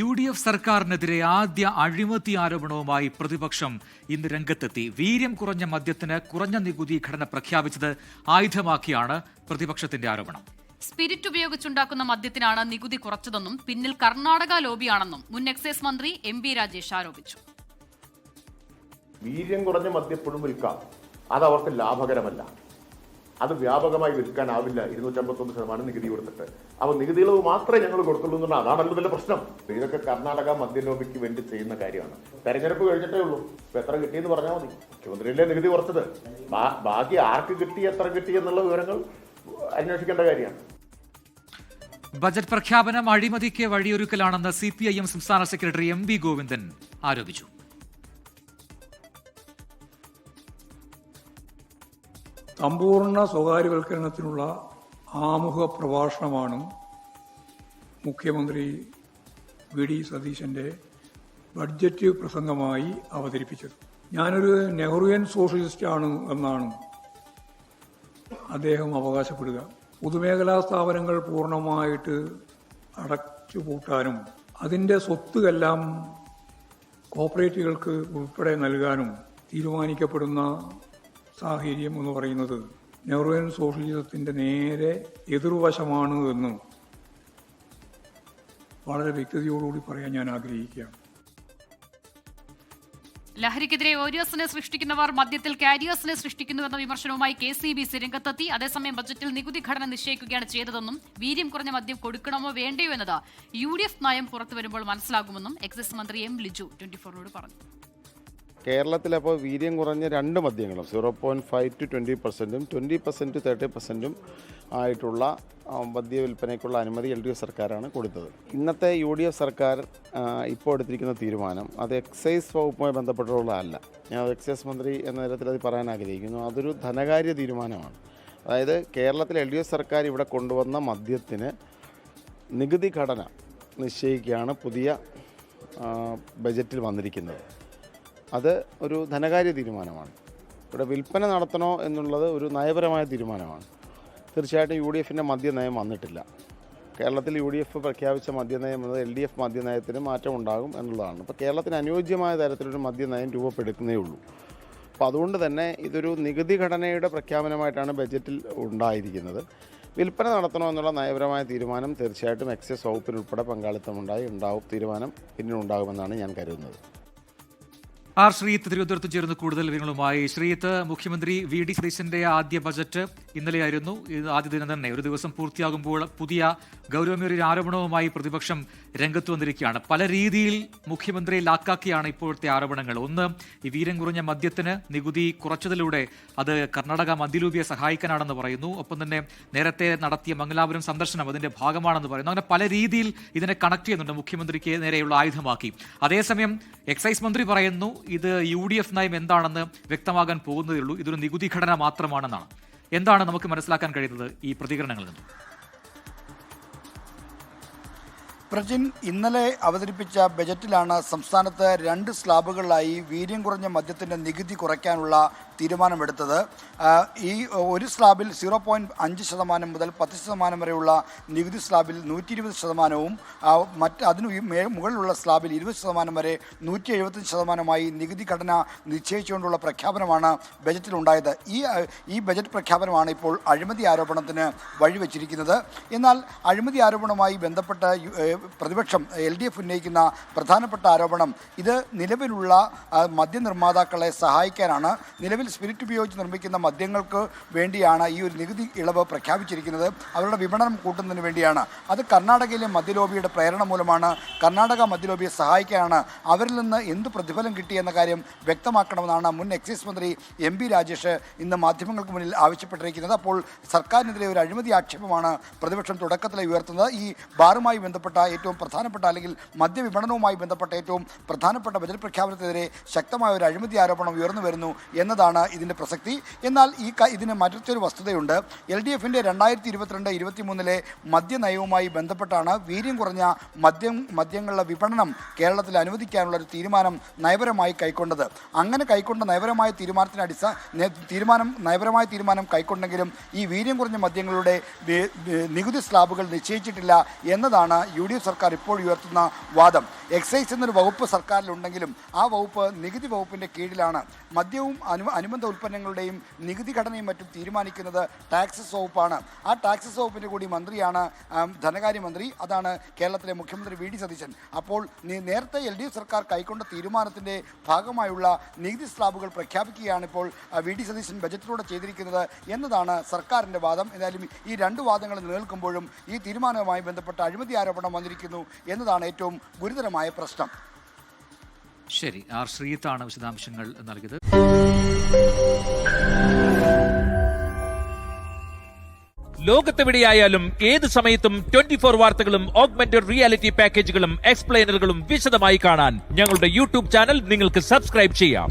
UDF സർക്കാരിനെതിരെ ആദ്യ അഴിമതി ആരോപണവുമായി പ്രതിപക്ഷം ഇന്ന് രംഗത്തെത്തി. വീര്യം കുറഞ്ഞ മദ്യത്തിന് കുറഞ്ഞ നികുതി ഘടന പ്രഖ്യാപിച്ചത് ആയുധമാക്കിയാണ് പ്രതിപക്ഷത്തിന്റെ ആരോപണം. സ്പിരിറ്റ് ഉപയോഗിച്ചുണ്ടാക്കുന്ന മദ്യത്തിനാണ് നികുതി കുറച്ചതെന്നും പിന്നിൽ കർണാടക ലോബിയാണെന്നും മുൻ എക്സൈസ് മന്ത്രി MP രാജേഷ് ആരോപിച്ചു. വീര്യം കുറഞ്ഞ മദ്യപ്പോഴും വിൽക്കാം, അത് അവർക്ക് ലാഭകരമല്ല. അത് വ്യാപകമായി വിൽക്കാനാവില്ല 251% നികുതി കൊടുത്തിട്ട്. അപ്പോൾ നികുതി ഇളവ് മാത്രമേ ഞങ്ങൾ കൊടുത്തുള്ളൂ എന്നുള്ള അതാണല്ലോ വലിയ പ്രശ്നം. ഇതൊക്കെ കർണാടക മദ്യലോബിക്ക് വേണ്ടി ചെയ്യുന്ന കാര്യമാണ്. തെരഞ്ഞെടുപ്പ് കഴിഞ്ഞിട്ടേ ഉള്ളൂ. ഇപ്പൊ എത്ര കിട്ടിയെന്ന് പറഞ്ഞാൽ മതി. മുഖ്യമന്ത്രിയല്ലേ നികുതി കുറച്ചത്. ബാക്കി ആർക്ക് കിട്ടി, എത്ര കിട്ടി എന്നുള്ള വിവരങ്ങൾ അന്വേഷിക്കേണ്ട കാര്യമാണ്. ബജറ്റ് പ്രഖ്യാപനം അഴിമതിക്ക് വഴിയൊരുക്കലാണെന്ന് CPIM സംസ്ഥാന സെക്രട്ടറി MV ഗോവിന്ദൻ ആരോപിച്ചു. സമ്പൂർണ്ണ സ്വകാര്യവൽക്കരണത്തിനുള്ള ആമുഖ പ്രഭാഷണമാണ് മുഖ്യമന്ത്രി VD സതീശൻ്റെ ബഡ്ജറ്റ് പ്രസംഗമായി അവതരിപ്പിച്ചത്. ഞാനൊരു നെഹ്റുവിയൻ സോഷ്യലിസ്റ്റാണ് എന്നാണ് അദ്ദേഹം അവകാശപ്പെടുക. പൊതുമേഖലാ സ്ഥാപനങ്ങൾ പൂർണ്ണമായിട്ട് അടച്ചുപൂട്ടാനും അതിൻ്റെ സ്വത്തുമെല്ലാം കോർപ്പറേറ്റുകൾക്ക് ഉൾപ്പെടെ നൽകാനും തീരുമാനിക്കപ്പെടുന്ന സാഹചര്യം എന്ന് പറയുന്നത് നെഹ്റുവിയൻ സോഷ്യലിസത്തിൻ്റെ നേരെ എതിർവശമാണ് എന്ന് വളരെ വ്യക്തതയോടുകൂടി പറയാൻ ഞാൻ ആഗ്രഹിക്കുകയാണ്. ലഹരിക്കെതിരെ ഓരിയസിനെ സൃഷ്ടിക്കുന്നവർ മദ്യത്തിൽ കാരിയേഴ്സിനെ സൃഷ്ടിക്കുന്നുവെന്ന വിമർശനവുമായി KCBC രംഗത്തെത്തി. അതേസമയം ബജറ്റിൽ നികുതി ഘടന നിശ്ചയിക്കുകയാണ് ചെയ്തതെന്നും വീര്യം കുറഞ്ഞ മദ്യം കൊടുക്കണമോ വേണ്ടയോ എന്നത് UDF നയം പുറത്തുവരുമ്പോൾ മനസ്സിലാകുമെന്നും എക്സൈസ് മന്ത്രി M ലിജു 24നോട് പറഞ്ഞു. കേരളത്തിലപ്പോൾ വീര്യം കുറഞ്ഞ രണ്ട് മദ്യങ്ങളും 0.5 to 20%, 20% to 30% ആയിട്ടുള്ള മദ്യവിൽപ്പനയ്ക്കുള്ള അനുമതി LDF സർക്കാരാണ് കൊടുത്തത്. ഇന്നത്തെ UDF സർക്കാർ ഇപ്പോൾ എടുത്തിരിക്കുന്ന തീരുമാനം അത് എക്സൈസ് വകുപ്പുമായി ബന്ധപ്പെട്ടുള്ളതല്ല. ഞാൻ എക്സൈസ് മന്ത്രി എന്ന തരത്തിൽ അത് പറയാൻ ആഗ്രഹിക്കുന്നു. അതൊരു ധനകാര്യ തീരുമാനമാണ്. അതായത് കേരളത്തിലെ LDF സർക്കാർ ഇവിടെ കൊണ്ടുവന്ന മദ്യത്തിന് നികുതി ഘടന നിശ്ചയിക്കുകയാണ് പുതിയ ബജറ്റിൽ വന്നിരിക്കുന്നത്. അത് ഒരു ധനകാര്യ തീരുമാനമാണ്. ഇവിടെ വിൽപ്പന നടത്തണോ എന്നുള്ളത് ഒരു നയപരമായ തീരുമാനമാണ്. തീർച്ചയായിട്ടും UDFൻ്റെ മദ്യനയം വന്നിട്ടില്ല. കേരളത്തിൽ UDF പ്രഖ്യാപിച്ച മദ്യനയം എന്നത് LDF മദ്യനയത്തിന് മാറ്റമുണ്ടാകും എന്നുള്ളതാണ്. ഇപ്പോൾ കേരളത്തിന് അനുയോജ്യമായ തരത്തിലൊരു മദ്യനയം രൂപപ്പെടുക്കുന്നേ ഉള്ളൂ. അപ്പോൾ അതുകൊണ്ട് തന്നെ ഇതൊരു നികുതി ഘടനയുടെ പ്രഖ്യാപനമായിട്ടാണ് ബജറ്റിൽ ഉണ്ടായിരിക്കുന്നത്. വിൽപ്പന നടത്തണോ എന്നുള്ള നയപരമായ തീരുമാനം തീർച്ചയായിട്ടും എക്സൈസ് വകുപ്പിനുൾപ്പെടെ തീരുമാനം പിന്നീടുണ്ടാകുമെന്നാണ് ഞാൻ കരുതുന്നത്. ശ്രീത്ത് തിരുവനന്തപുരത്ത് ചേർന്ന് കൂടുതൽ വിവരങ്ങളുമായി. ശ്രീത്ത്, മുഖ്യമന്ത്രി VD സതീശന്റെ ആദ്യ ബജറ്റ് ഇന്നലെയായിരുന്നു. ആദ്യ ദിനം തന്നെ ഒരു ദിവസം പൂർത്തിയാകുമ്പോൾ പുതിയ ഗൗരവമേറിയ ആരോപണവുമായി പ്രതിപക്ഷം രംഗത്ത് വന്നിരിക്കുകയാണ്. പല രീതിയിൽ മുഖ്യമന്ത്രിയെ ലാക്കാക്കിയാണ് ഇപ്പോഴത്തെ ആരോപണങ്ങൾ. ഒന്ന്, ഈ വീര്യം കുറഞ്ഞ മദ്യത്തിന് നികുതി കുറച്ചതിലൂടെ അത് കർണാടക മദ്യലോബിയെ സഹായിക്കാനാണെന്ന് പറയുന്നു. ഒപ്പം തന്നെ നേരത്തെ നടത്തിയ മംഗലാപുരം സന്ദർശനം അതിന്റെ ഭാഗമാണെന്ന് പറയുന്നു. അങ്ങനെ പല രീതിയിൽ ഇതിനെ കണക്ട് ചെയ്യുന്നുണ്ട് മുഖ്യമന്ത്രിക്ക് നേരെയുള്ള ആയുധമാക്കി. അതേസമയം എക്സൈസ് മന്ത്രി പറയുന്നു ഇത് UDF നയം എന്താണെന്ന് വ്യക്തമാകാൻ പോകുന്നതേ ഉള്ളൂ, ഇതൊരു നികുതി ഘടന മാത്രമാണെന്നാണ്. എന്താണ് നമുക്ക് മനസ്സിലാക്കാൻ കഴിയുന്നത് ഈ പ്രതികരണങ്ങളിൽ നിന്നും? പ്രജിൻ, ഇന്നലെ അവതരിപ്പിച്ച ബജറ്റിലാണ് സംസ്ഥാനത്ത് 2 സ്ലാബുകളിലായി വീര്യം കുറഞ്ഞ മദ്യത്തിൻ്റെ നികുതി കുറയ്ക്കാനുള്ള തീരുമാനമെടുത്തത്. ഈ ഒരു സ്ലാബിൽ 0.5% മുതൽ 10% വരെയുള്ള നികുതി സ്ലാബിൽ 120%വും അതിനു മുകളിലുള്ള സ്ലാബിൽ 20% വരെ 175%മായി നികുതി ഘടന നിശ്ചയിച്ചുകൊണ്ടുള്ള പ്രഖ്യാപനമാണ് ബജറ്റിലുണ്ടായത്. ഈ ബജറ്റ് പ്രഖ്യാപനമാണ് ഇപ്പോൾ അഴിമതി ആരോപണത്തിന് വഴിവെച്ചിരിക്കുന്നത്. എന്നാൽ അഴിമതി ആരോപണവുമായി ബന്ധപ്പെട്ട പ്രതിപക്ഷം LDF ഉന്നയിക്കുന്ന പ്രധാനപ്പെട്ട ആരോപണം ഇത് നിലവിലുള്ള മദ്യനിർമ്മാതാക്കളെ സഹായിക്കാനാണ്. നിലവിൽ സ്പിരിറ്റ് ഉപയോഗിച്ച് നിർമ്മിക്കുന്ന മദ്യങ്ങൾക്ക് വേണ്ടിയാണ് ഈ ഒരു നികുതി ഇളവ് പ്രഖ്യാപിച്ചിരിക്കുന്നത്. അവരുടെ വിപണനം കൂട്ടുന്നതിന് വേണ്ടിയാണ്. അത് കർണാടകയിലെ മദ്യലോബിയുടെ പ്രേരണ മൂലമാണ്. കർണാടക മദ്യലോബിയെ സഹായിക്കാനാണ്. അവരിൽ നിന്ന് എന്ത് പ്രതിഫലം കിട്ടിയെന്ന കാര്യം വ്യക്തമാക്കണമെന്നാണ് മുൻ എക്സൈസ് മന്ത്രി MP രാജേഷ് ഇന്ന് മാധ്യമങ്ങൾക്ക് മുന്നിൽ ആവശ്യപ്പെട്ടിരിക്കുന്നത്. അപ്പോൾ സർക്കാരിനെതിരെ ഒരു അഴിമതി ആക്ഷേപമാണ് പ്രതിപക്ഷം തുടക്കത്തിലെ ഉയർത്തുന്നത്. ഈ ബാറുമായി ബന്ധപ്പെട്ട ഏറ്റവും പ്രധാനപ്പെട്ട അല്ലെങ്കിൽ മദ്യവിപണനവുമായി ബന്ധപ്പെട്ട ഏറ്റവും പ്രധാനപ്പെട്ട ബജറ്റ് പ്രഖ്യാപനത്തിനെതിരെ ശക്തമായ ഒരു അഴിമതി ആരോപണം ഉയർന്നു വരുന്നു എന്നതാണ് എന്നതാണ് ഇതിൻ്റെ പ്രസക്തി. എന്നാൽ ഇതിന് മറ്റൊരു വസ്തുതയുണ്ട്. LDFന്റെ 2022-23 മദ്യനയവുമായി ബന്ധപ്പെട്ടാണ് വീര്യം കുറഞ്ഞ മദ്യങ്ങളുടെ വിപണനം കേരളത്തിൽ അനുവദിക്കാനുള്ള ഒരു തീരുമാനം നയപരമായി കൈക്കൊണ്ടത്. അങ്ങനെ കൈക്കൊണ്ട നയപരമായ തീരുമാനം കൈക്കൊണ്ടെങ്കിലും ഈ വീര്യം കുറഞ്ഞ മദ്യങ്ങളുടെ നികുതി സ്ലാബുകൾ നിശ്ചയിച്ചിട്ടില്ല എന്നതാണ് UDF സർക്കാർ ഇപ്പോൾ ഉയർത്തുന്ന വാദം. എക്സൈസ് എന്നൊരു വകുപ്പ് സർക്കാരിലുണ്ടെങ്കിലും ആ വകുപ്പ് നികുതി വകുപ്പിൻ്റെ കീഴിലാണ്. മദ്യവും അനുബന്ധ ഉൽപ്പന്നങ്ങളുടെയും നികുതി ഘടനയും മറ്റും തീരുമാനിക്കുന്നത് ടാക്സസ് വകുപ്പാണ്. ആ ടാക്സസ് വകുപ്പിൻ്റെ കൂടി മന്ത്രിയാണ് ധനകാര്യമന്ത്രി. അതാണ് കേരളത്തിലെ മുഖ്യമന്ത്രി VD സതീശൻ. അപ്പോൾ നേരത്തെ LDF സർക്കാർ കൈക്കൊണ്ട തീരുമാനത്തിൻ്റെ ഭാഗമായുള്ള നികുതി സ്ലാബുകൾ പ്രഖ്യാപിക്കുകയാണ് ഇപ്പോൾ VD സതീശൻ ബജറ്റിലൂടെ ചെയ്തിരിക്കുന്നത് എന്നതാണ് സർക്കാരിൻ്റെ വാദം. എന്തായാലും ഈ രണ്ട് വാദങ്ങൾ നിലനിൽക്കുമ്പോഴും ഈ തീരുമാനവുമായി ബന്ധപ്പെട്ട അഴിമതി ആരോപണം വന്നിരിക്കുന്നു എന്നതാണ് ഏറ്റവും ഗുരുതരമായ പ്രശ്നം. ശരി, ആർ ശ്രീത്താണ് വിശദാംശങ്ങൾ നൽകിയത്. ലോകത്തെവിടെയായാലും ഏത് സമയത്തും 24 വാർത്തകളും ഓഗ്മെന്റഡ് റിയാലിറ്റി പാക്കേജുകളും എക്സ്പ്ലെയിനറുകളും വിശദമായി കാണാൻ ഞങ്ങളുടെ YouTube ചാനൽ നിങ്ങൾക്ക് സബ്സ്ക്രൈബ് ചെയ്യാം.